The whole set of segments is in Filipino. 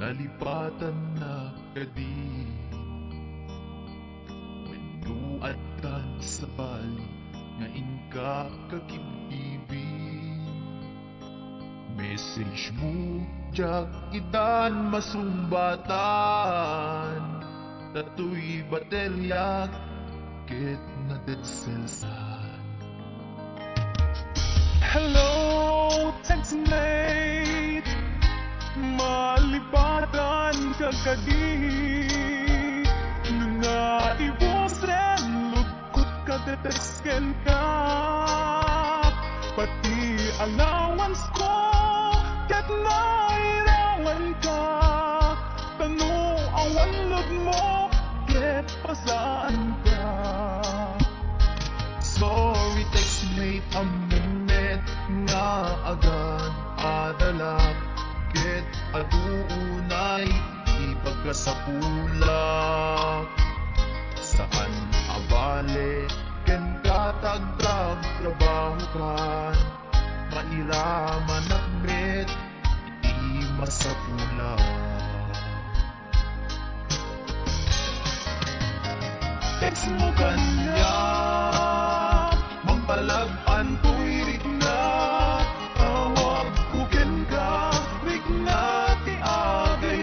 nalipatan na kadi Menuatan sa bali nga inka kakibibig Message mo jak itan masumbatan Tatoy batelyak ket na detselsan Hello, textmate Malipatan ka kadi Nga ibusren lugkot ka detesken ka Pati allowance ko ket nairawan ka Tanu awan lug mo ket pasaan ka Sorry textmate amunet nga agad adalak ket adunay ipagkasapulak Saan abale ken katagdrag trabaho kan Mairaman nakmet iti masapulak Text mo kanya Magpalagpan ko'y rigna Tawag kuken ka Rigna ti agayat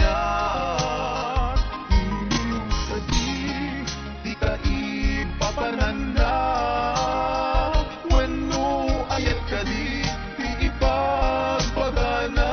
Iliw ka di ka ipapananda Wenno ayat ka di ipagpagana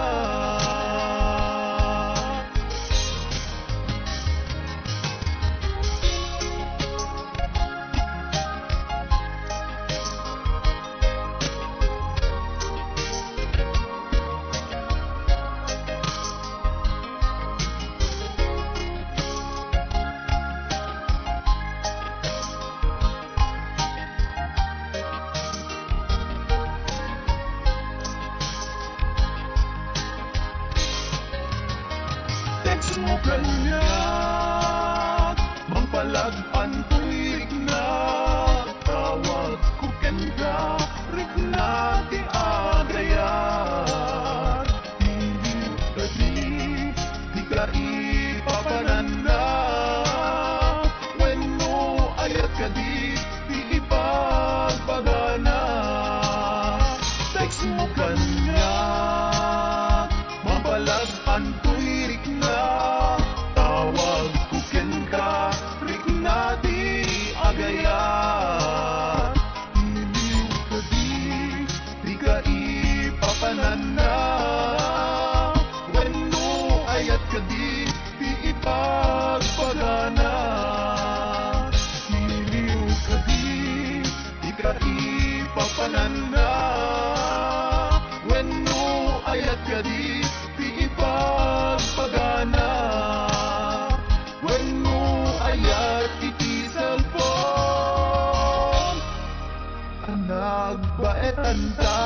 Text mo kanya Magpalagpan ko'y rigna Tawag kuken ka Rigna ti agayat Iliw ka di ka ipapananda Wenno ayat ka di ipagpagana Text mo kanya Magpalagpan ko'y rigna Tawag kuken ka Rigna di agayat Iliw ka di ka ipapananda Wenno ayat ka di ipagpagana Iliw ka di ka ipapananda Wenno ayat ka di ipagpagana Wenno ayat iti cellphone Nagbaetan ta